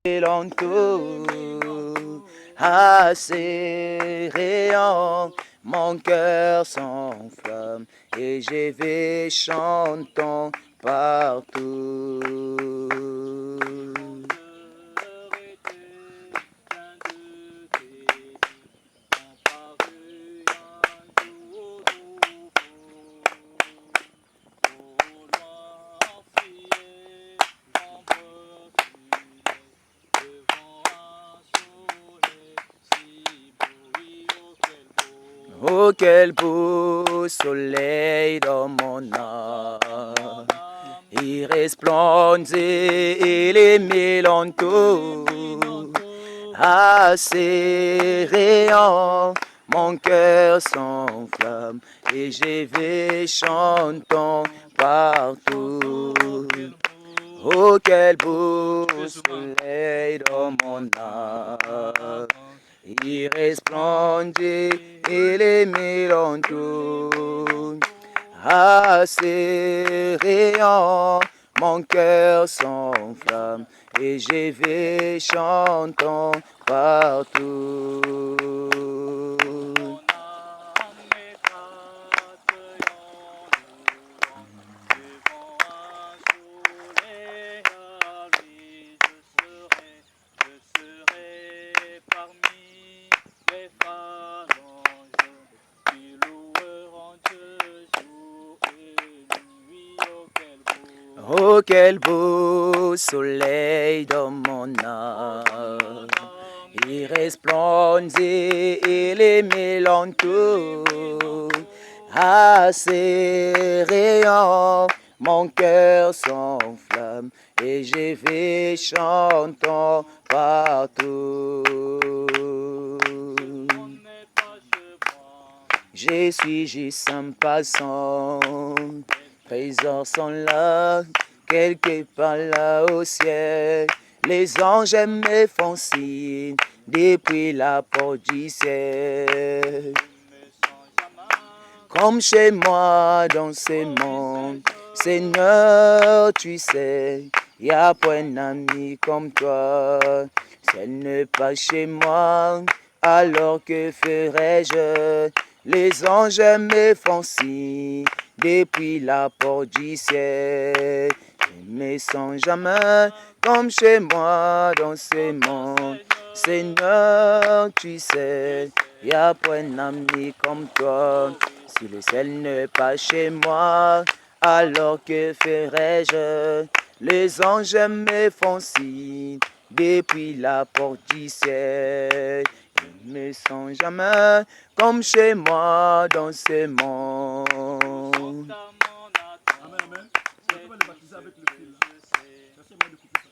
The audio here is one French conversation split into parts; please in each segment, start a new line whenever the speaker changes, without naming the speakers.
L'entour à ses rayons, mon cœur s'enflamme et je vais chantant partout. Oh, quel beau soleil dans mon âme, il resplendit et les mélancoles à ses rayons, mon cœur s'enflamme et je vais chantant partout. Oh, quel beau soleil dans mon âme, il resplendit et les mélancoles à ses rayons, mon cœur s'enflamme et je vais chantant partout. Oh, quel beau soleil dans mon âme, il resplendit et les mélancoles à ses rayons, mon cœur s'enflamme et je vais chantant partout. Je suis juste un passant, présents sont là, quelque part là au ciel. Les anges me font signe depuis la porte du ciel. Comme chez moi dans ce monde, Seigneur, tu sais, y a point d'ami comme toi. Si elle n'est pas chez moi, alors que ferais-je? Les anges me font signe depuis la porte du ciel. Je ne me sens jamais comme chez moi dans ce monde. Seigneur, tu sais, y a point d'ami comme toi. Si le ciel n'est pas chez moi, alors que ferais-je? Les anges me font signe depuis la porte du ciel. Je ne me sens jamais comme chez moi dans ce monde.
Amen, amen. Tu vas le baptiser avec le fil. Cherchez moi de couper ça.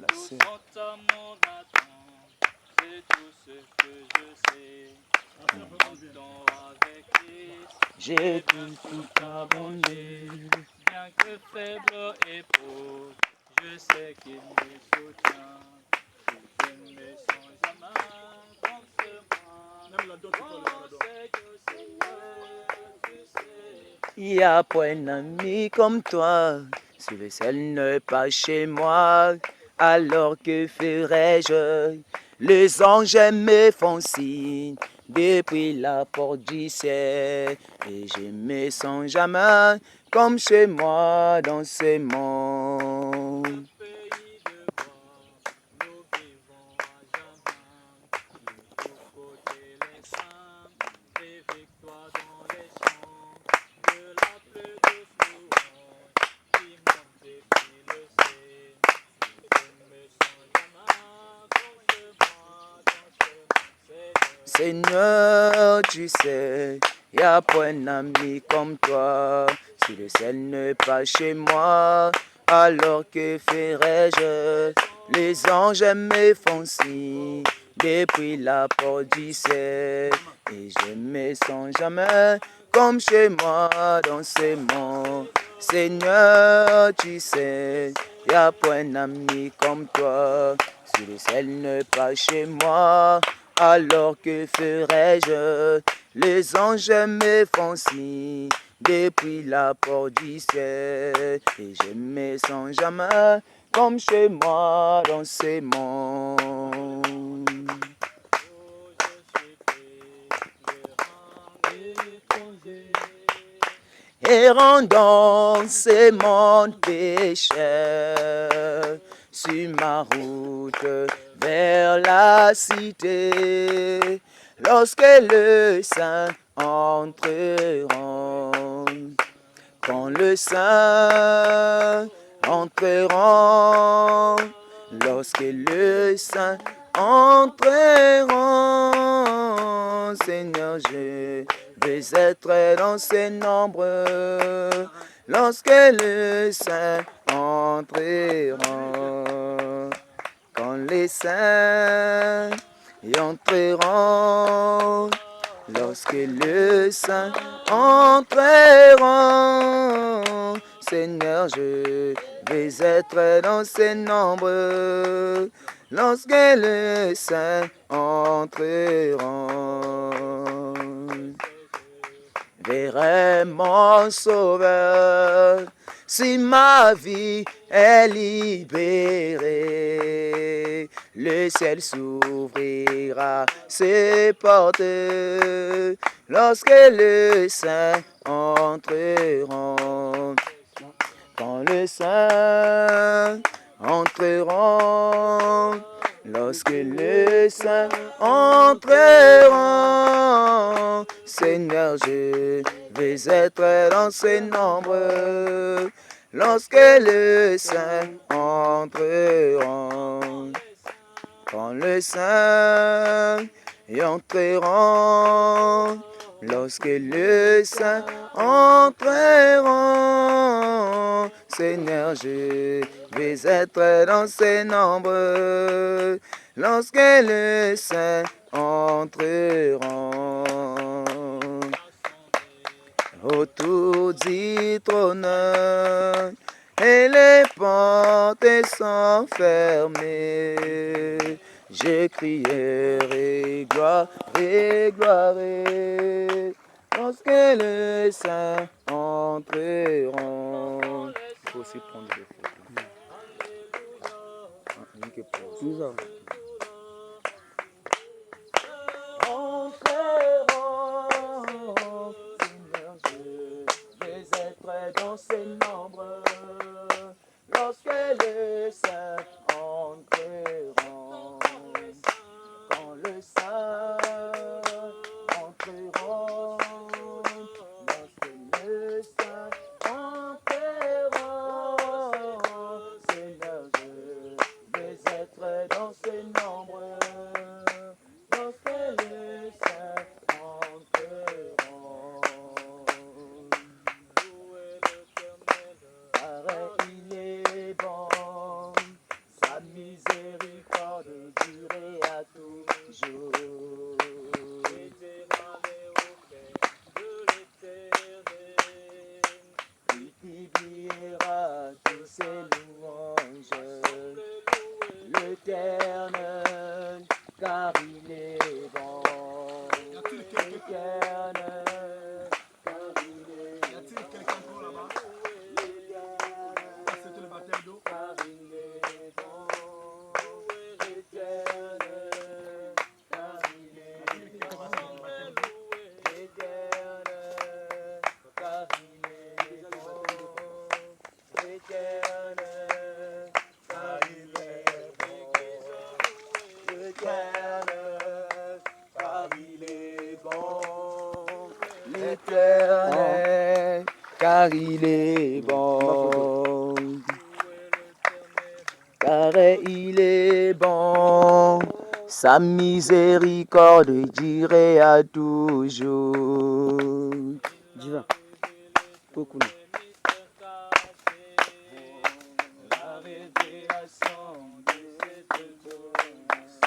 Tout sont à mon attente, c'est tout ce que je sais. Marchons avec Christ,
J'ai tout abandonné.
bien que faible et pauvre, je sais qu'il me soutient. Je ne me sens jamais comme ce moi.
Même la dot, tu peux le faire la dot.
Seigneur, tu sais.
Il n'y a point d'ami comme toi. Si le ciel n'est pas chez moi, alors que ferais-je? Les anges me font signe depuis la porte du ciel. Et je me sens jamais comme chez moi dans ce monde.
Pays de bois, nous vivons à jamais. Il faut côté les saints, des victoires dans les champs, de la plus douce louange qui monte depuis le ciel. Je ne me sens jamais comme ce moi dans ce monde.
Seigneur, tu sais, y a point d'ami comme toi. Si le ciel n'est pas chez moi, alors que ferais-je? Les anges me font signe depuis la porte du ciel. Et je me sens jamais comme chez moi dans ce monde. Seigneur, tu sais, y a point d'ami comme toi. Si le ciel n'est pas chez moi, alors que ferais-je? Les anges me font signe depuis la porte du ciel. Et je me sens jamais comme chez moi dans ces mondes. Errant dans ces mondes pécheurs, sur ma route vers la cité, lorsque le saint entreront, quand le saint entreront, lorsque le saint entreront, Seigneur, je veux être dans ces nombres, lorsque le saint entreront, quand les saints y entreront, lorsque le saint entreront, Seigneur, je veux être dans ces nombres, lorsque le saint entreront. Verrai mon sauveur, si ma vie est libérée, le ciel s'ouvrira ses portes, lorsque le saint entreront. Quand le saint entreront, lorsque le saint entreront, Seigneur, je veux être dans ces nombres, lorsque le saint entreront. Quand le saint entreront, lorsque le saint entreront, Seigneur, je veux être dans ces nombres, lorsque le saint entreront. Autour du trône, et les portes sont fermées, je crierai gloire et gloire, lorsque le saint entreront. Il faut aussi prendre des photos. Nous avons. Entreront, Seigneur, je veux être dans ces nombres, lorsque le saint entreront. Quand le saint entreront, lorsque le saint entreront, Seigneur, je veux être dans ces nombres, lorsque le saint entreront. Car il est bon, sa miséricorde durait à toujours. Il publiera tous ses louanges, l'Éternel, car il est bon. L'Éternel, car il est bon.
Y a-t-il quelqu'un encore là-bas? C'était le baptême d'eau.
Car il est bon. L'Éternel, car il est bon. L'Éternel, car il est bon. L'Éternel, car il est bon. L'Éternel, car il est bon. L'Éternel, car il est bon. Car il est bon, sa miséricorde dirait à toujours. Divin, beaucoup. La révélation de cette chose,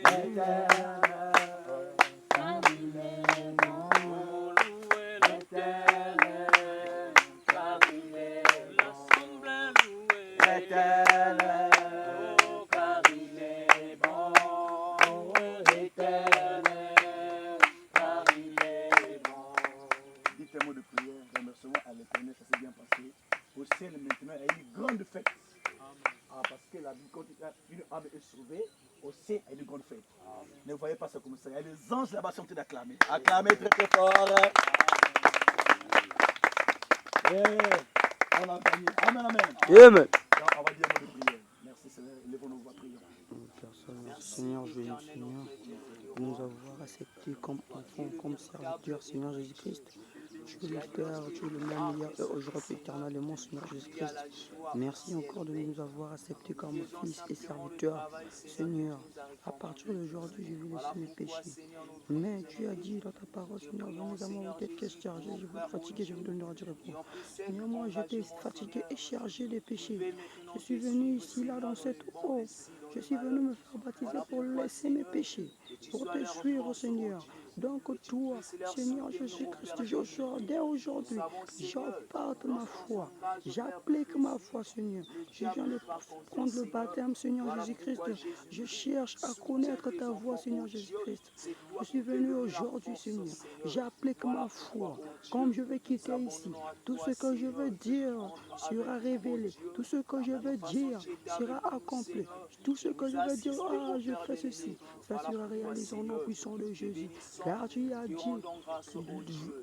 l'Éternel, car il est bon. L'Éternel, car il est bon. L'Éternel, car il est bon. L'Éternel, car il est bon.
Dites un mot de ciel maintenant, il y a une grande fête.
Amen.
Ah, parce que la vie, quand une âme est sauvée, au ciel, il y a une grande fête. Ne voyez pas ça comme ça. Il y a des anges là-bas qui sont en train d'acclamer. Acclamez très très fort. On a gagné. Amen, amen.
Amen.
Donc, on va dire un mot de prière. Merci Seigneur. Lèvons-nous, on va prier.
Seigneur Jésus, Seigneur, de nous avoir acceptés comme enfants, comme serviteurs, Seigneur Jésus-Christ. Tu es le Père, tu es le même hier et aujourd'hui éternellement, Seigneur Jésus-Christ. Merci encore de nous avoir acceptés comme fils et serviteurs. Seigneur, à partir d'aujourd'hui, je vais laisser mes péchés. Mais tu as dit dans ta parole, Seigneur, venez à moi, vous êtes qu'est-ce chargé, je vous fatigué, je vous donnerai du repos. Seigneur, moi j'étais fatigué et chargé des péchés. Je suis venu ici, là, dans cette eau. Je suis venu me faire baptiser pour laisser mes péchés, pour te suivre, Seigneur. Donc toi, Seigneur Jésus-Christ, dès aujourd'hui, j'apporte ma foi, j'applique ma foi, Seigneur. Je viens de prendre le baptême, Seigneur Jésus-Christ. Je cherche à connaître ta voix, Seigneur Jésus-Christ. Je suis venu aujourd'hui, Seigneur. J'applique ma foi. Comme je vais quitter ici, tout ce que je veux dire sera révélé. Tout ce que je veux dire sera accompli. Tout ce que je veux dire, ah, je fais ceci, ça sera réalisé au nom puissant de Jésus. Car tu as dit,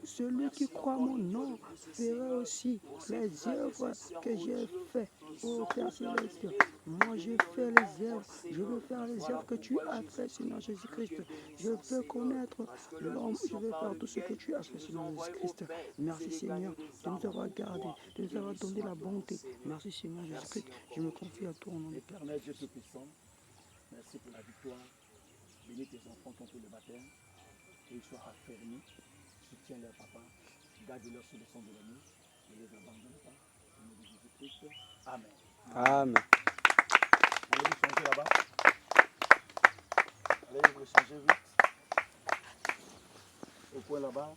celui qui croit mon nom verra aussi les œuvres que j'ai faites. Oh Père Céleste, moi je fais les œuvres, je veux faire les œuvres que tu as fait, Seigneur Jésus-Christ. Je veux connaître l'homme, je veux faire tout ce que tu as fait, Seigneur Jésus-Christ. Merci Seigneur de nous avoir gardés, de nous avoir donné la bonté. Merci Seigneur Jésus-Christ, je me confie à toi au nom de
Éternel Dieu Tout-Puissant, merci pour la victoire. Bénis tes enfants qui ont fait le baptême. Qu'ils soient affermis. Soutiens leur papa. Garde-leur sous le sang de l'amour. Ne les abandonne pas. Au nom de Jésus-Christ. Amen.
Amen.
Allez vous changer là-bas. Allez vous changer vite. Au coin là-bas.